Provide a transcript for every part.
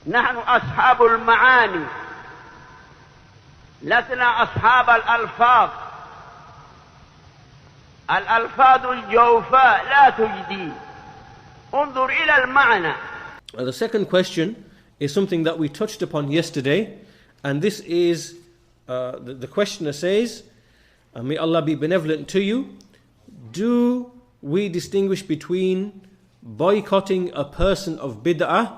نحن أصحاب المعاني لسنا أصحاب الألفاظ. الألفاظ الجوفاء لا تجدي. انظر إلى المعنى. The second question is something that we touched upon yesterday, and this is the questioner says, may Allah be benevolent to you, do we distinguish between boycotting a person of bid'ah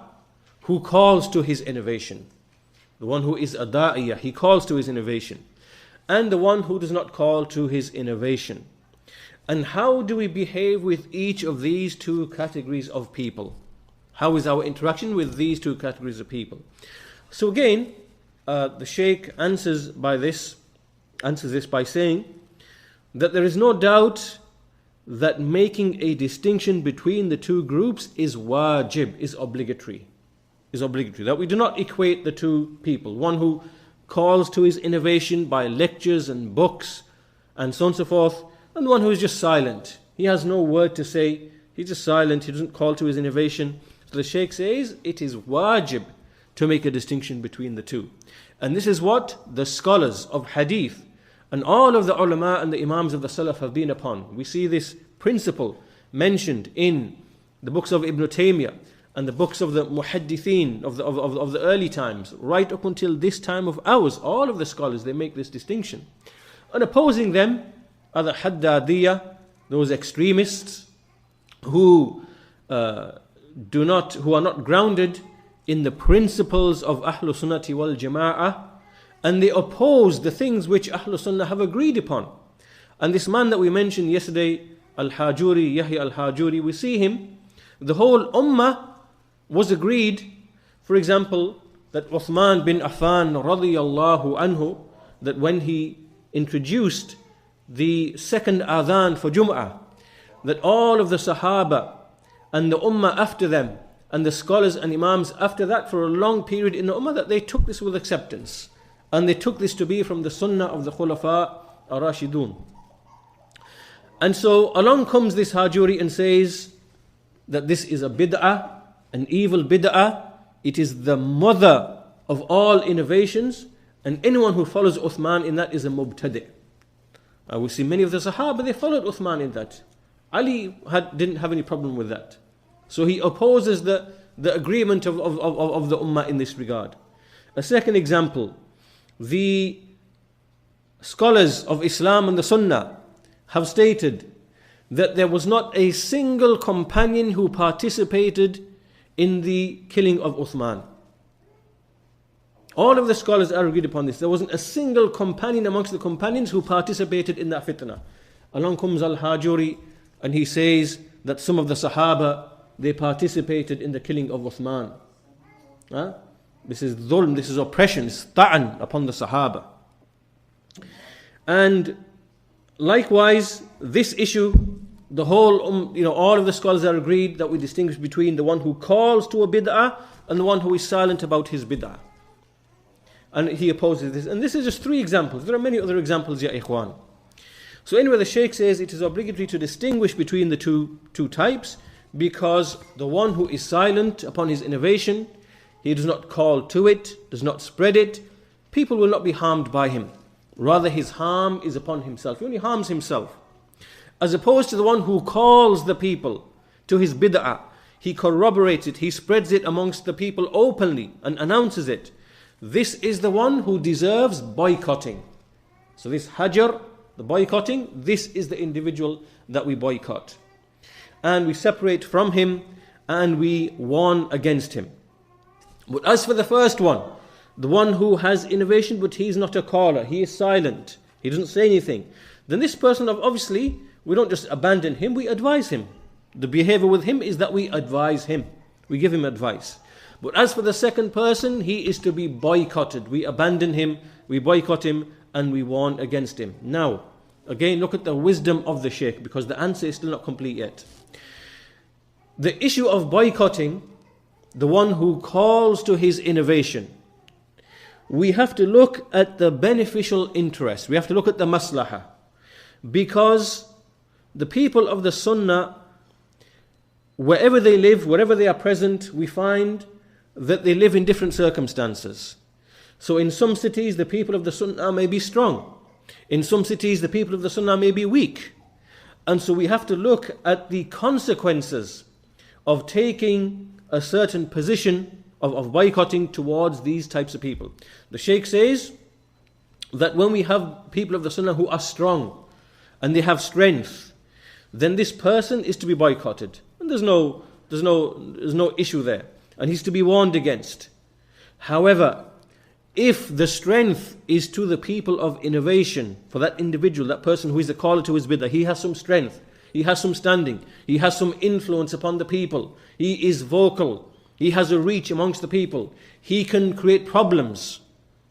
who calls to his innovation, the one who is a da'iyah, he calls to his innovation, and the one who does not call to his innovation? And how do we behave with each of these two categories of people? How is our interaction with these two categories of people? So again, the Shaykh answers this by saying that there is no doubt that making a distinction between the two groups is wajib, is obligatory. That we do not equate the two people, one who calls to his innovation by lectures and books and so on and so forth, and one who is just silent. He has no word to say, he's just silent, he doesn't call to his innovation. So the Shaykh says it is wajib to make a distinction between the two. And this is what the scholars of hadith and all of the ulama and the imams of the Salaf have been upon. We see this principle mentioned in the books of Ibn Taymiyyah and the books of the muhaddithin of the early times, right up until this time of ours. All of the scholars, they make this distinction. And opposing them are the haddadiyah, those extremists who are not grounded in the principles of Ahlul Sunnati wal Jama'ah, and they oppose the things which Ahlul Sunnah have agreed upon. And this man that we mentioned yesterday, Al-Hajuri, Yahya Al-Hajuri, we see him, the whole ummah was agreed, for example, that Uthman bin Affan radiyallahu anhu, that when he introduced the second adhan for Jum'ah, that all of the Sahaba and the Ummah after them, and the scholars and Imams after that for a long period in the Ummah, that they took this with acceptance. And they took this to be from the Sunnah of the Khulafa ar-Rashidun. And so along comes this Hajuri and says that this is a bid'ah, an evil bid'ah. It is the mother of all innovations, and anyone who follows Uthman in that is a mubtadi'. We see many of the Sahaba, they followed Uthman in that. Ali didn't have any problem with that. So he opposes the agreement of the Ummah in this regard. A second example, the scholars of Islam and the Sunnah have stated that there was not a single companion who participated in the killing of Uthman. All of the scholars are agreed upon this. There wasn't a single companion amongst the companions who participated in that fitna. Along comes Al-Hajuri and he says that some of the Sahaba, they participated in the killing of Uthman. This is dhulm, this is oppression, it's ta'an upon the Sahaba. And likewise, this issue, the whole, all of the scholars are agreed that we distinguish between the one who calls to a bid'ah and the one who is silent about his bid'ah. And he opposes this. And this is just 3 examples. There are many other examples, ya ikhwan. So anyway, the Shaykh says it is obligatory to distinguish between the two types, because the one who is silent upon his innovation, he does not call to it, does not spread it, people will not be harmed by him. Rather, his harm is upon himself. He only harms himself. As opposed to the one who calls the people to his bid'ah, he corroborates it, he spreads it amongst the people openly and announces it. This is the one who deserves boycotting. So this hajar, the boycotting, this is the individual that we boycott. And we separate from him and we warn against him. But as for the first one, the one who has innovation but he is not a caller, he is silent, he doesn't say anything, then this person, obviously, we don't just abandon him, we advise him. The behavior with him is that we advise him, we give him advice. But as for the second person, he is to be boycotted. We abandon him, we boycott him, and we warn against him. Now, again, look at the wisdom of the Shaykh, because the answer is still not complete yet. The issue of boycotting the one who calls to his innovation, we have to look at the beneficial interest. We have to look at the maslahah. Because the people of the Sunnah, wherever they live, wherever they are present, we find that they live in different circumstances. So in some cities, the people of the Sunnah may be strong. In some cities, the people of the Sunnah may be weak. And so we have to look at the consequences of taking a certain position, of boycotting towards these types of people. The Shaykh says that when we have people of the Sunnah who are strong and they have strength, then this person is to be boycotted. And there's no issue there. And he's to be warned against. However, if the strength is to the people of innovation, for that individual, that person who is the caller to his bid'ah, he has some strength, he has some standing, he has some influence upon the people, he is vocal, he has a reach amongst the people, he can create problems,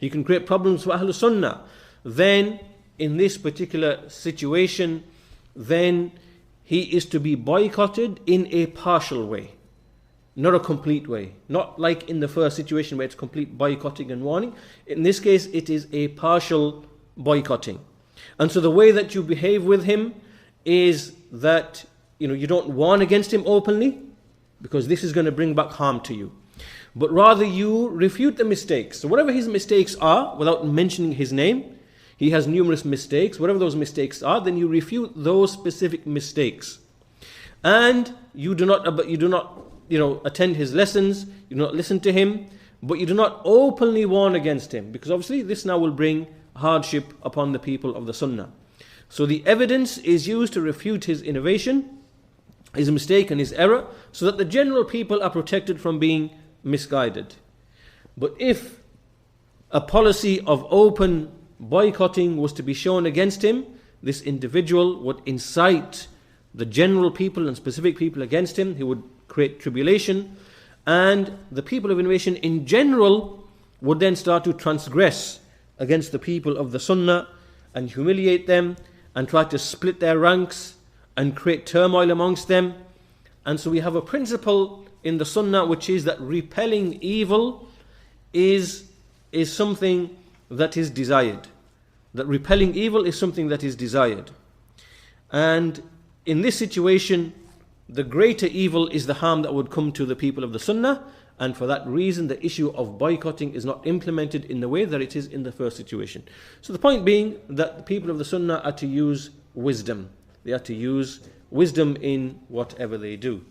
for Ahlul Sunnah, then in this particular situation, then he is to be boycotted in a partial way. Not a complete way. Not like in the first situation where it's complete boycotting and warning. In this case, it is a partial boycotting. And so the way that you behave with him is that you don't warn against him openly, because this is going to bring back harm to you. But rather you refute the mistakes. So whatever his mistakes are, without mentioning his name, he has numerous mistakes. Whatever those mistakes are, then you refute those specific mistakes. And you do not attend his lessons, you do not listen to him, but you do not openly warn against him, because obviously this now will bring hardship upon the people of the Sunnah. So the evidence is used to refute his innovation, his mistake and his error, so that the general people are protected from being misguided. But if a policy of open boycotting was to be shown against him, this individual would incite the general people and specific people against him. He would create tribulation, and the people of innovation in general would then start to transgress against the people of the Sunnah and humiliate them and try to split their ranks and create turmoil amongst them. And so we have a principle in the Sunnah which is that repelling evil is something that is desired. That repelling evil is something that is desired. And in this situation, the greater evil is the harm that would come to the people of the Sunnah, and for that reason the issue of boycotting is not implemented in the way that it is in the first situation. So the point being that the people of the Sunnah are to use wisdom. They are to use wisdom in whatever they do.